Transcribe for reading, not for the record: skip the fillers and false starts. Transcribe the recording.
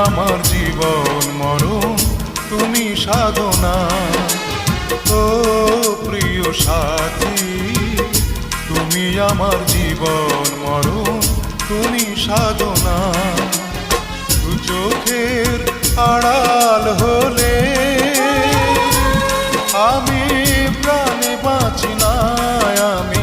আমার জীবন মরণ, তুমি সাধনা। ও প্রিয় সাথী, তুমি আমার জীবন মরণ, তুমি সাধনা। দু চোখের আড়াল হলে আমি প্রাণে বাঁচি না, আমি